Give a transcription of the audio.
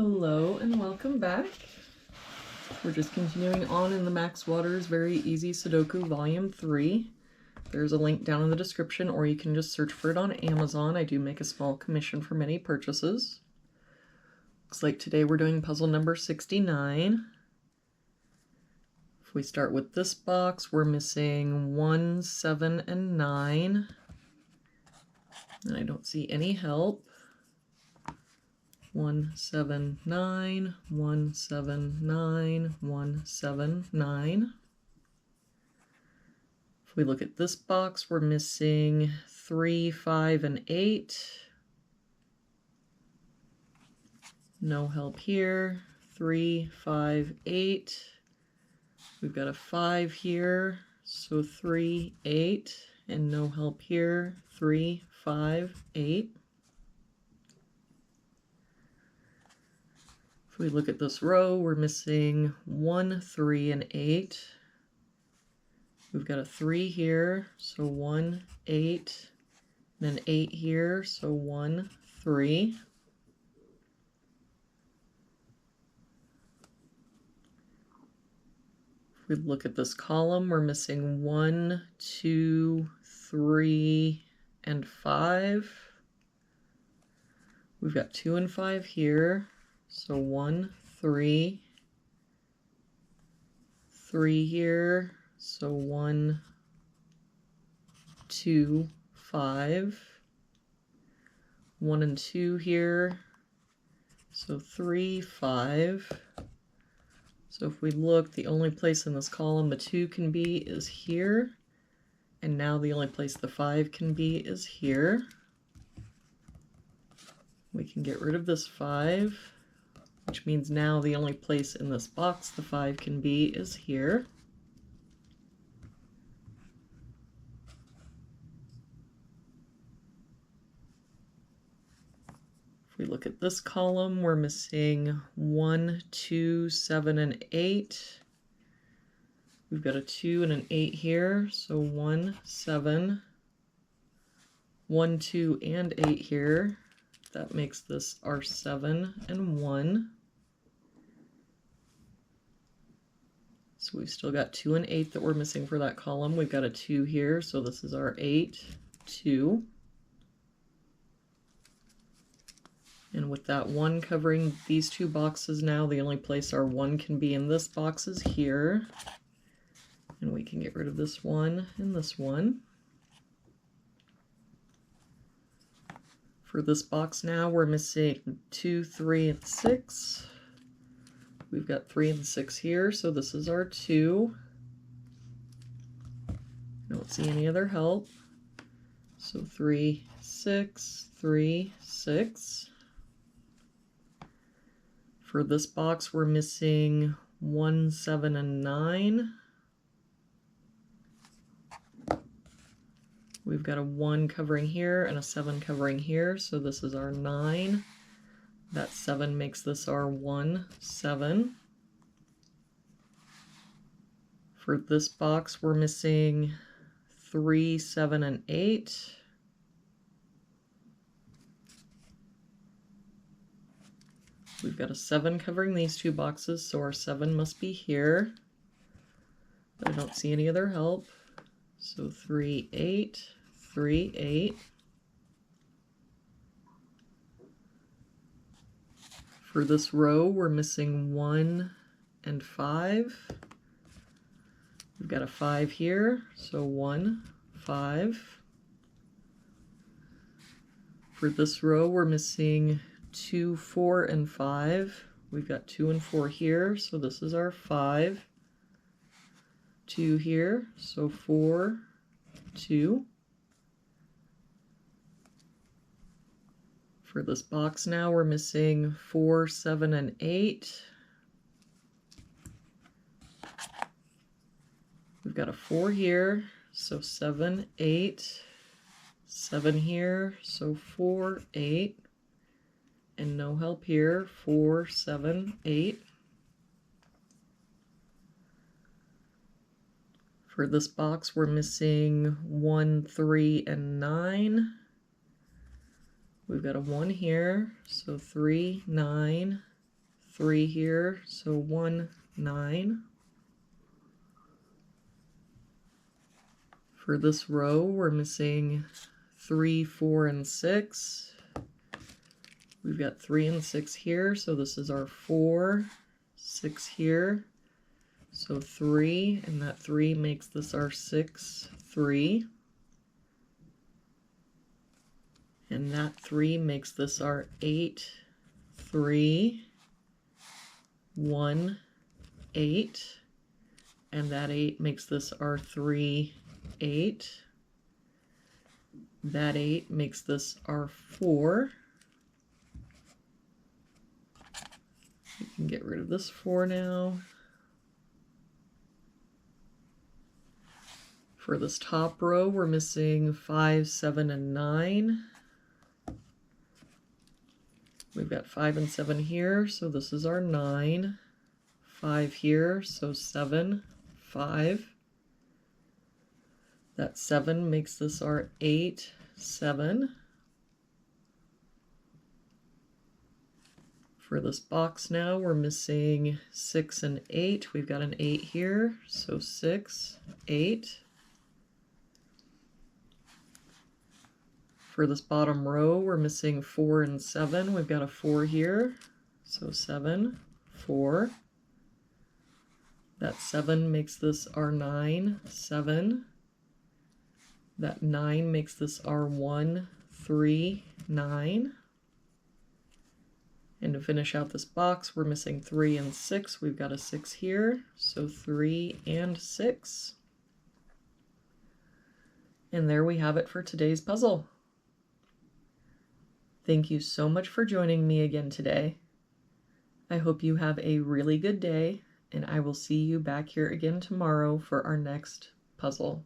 Hello and welcome back. We're just continuing on in the Max Waters Very Easy Sudoku Volume 3. There's a link down in the description, or you can just search for it on Amazon. I do make a small commission for many purchases. Looks like today we're doing puzzle number 69. If we start with this box, we're missing 1, 7, and 9. And I don't see any help. 1, 7, 9, 1, 7, 9, 1, 7, 9. If we look at this box, we're missing 3, 5, and 8. No help here. 3, 5, 8. We've got a 5 here, so 3, 8, and no help here. 3, 5, 8. If we look at this row, we're missing 1, 3, and 8. We've got a 3 here, so 1, 8, and an 8 here, so 1, 3. If we look at this column, we're missing 1, 2, 3, and 5. We've got 2 and 5 here. So 1, 3, 3 here, so 1, 2, 5, 1 and 2 here, so 3, 5. So if we look, the only place in this column the 2 can be is here, and now the only place the 5 can be is here. We can get rid of this 5. Which means now the only place in this box the 5 can be is here. If we look at this column, we're missing 1, 2, 7, and 8. We've got a 2 and an 8 here, so 1, 7, 1, 2, and 8 here. That makes this our 7 and 1. So we've still got 2 and 8 that we're missing for that column. We've got a 2 here, so this is our 8, 2. And with that 1 covering these two boxes now, the only place our 1 can be in this box is here. And we can get rid of this 1 and this 1. For this box now, we're missing 2, 3, and 6. We've got 3 and 6 here, so this is our 2. Don't see any other help. So 3, 6, 3, 6. For this box, we're missing 1, 7, and 9. We've got a 1 covering here and a 7 covering here, so this is our 9. That 7 makes this our 1, 7. For this box, we're missing 3, 7, and 8. We've got a 7 covering these two boxes, so our 7 must be here. But I don't see any other help. So 3, 8, 3, 8. For this row, we're missing 1 and 5. We've got a 5 here, so 1, 5. For this row, we're missing 2, 4, and 5. We've got 2 and 4 here, so this is our 5. 2 here, so 4, 2. For this box now, we're missing 4, 7, and 8. We've got a 4 here, so 7, 8. 7 here, so 4, 8. And no help here, 4, 7, 8. For this box, we're missing 1, 3, and 9. We've got a 1 here, so 3, 9, 3 here, so 1, 9. For this row, we're missing 3, 4, and 6. We've got 3 and 6 here, so this is our 4, 6 here, so 3, and that 3 makes this our 6, 3. And that 3 makes this our 8, 3, 1, 8. And that 8 makes this our 3, 8. That 8 makes this our 4. We can get rid of this 4 now. For this top row, we're missing 5, 7, and 9. We've got 5 and 7 here, so this is our 9. 5 here, so 7, 5. That 7 makes this our 8, 7. For this box now, we're missing 6 and 8. We've got an 8 here, so 6, 8. For this bottom row, we're missing 4 and 7. We've got a 4 here, so 7, 4. That 7 makes this our 9, 7. That 9 makes this our 1, 3, 9. And to finish out this box, we're missing 3 and 6. We've got a 6 here, so 3 and 6. And there we have it for today's puzzle. Thank you so much for joining me again today. I hope you have a really good day, and I will see you back here again tomorrow for our next puzzle.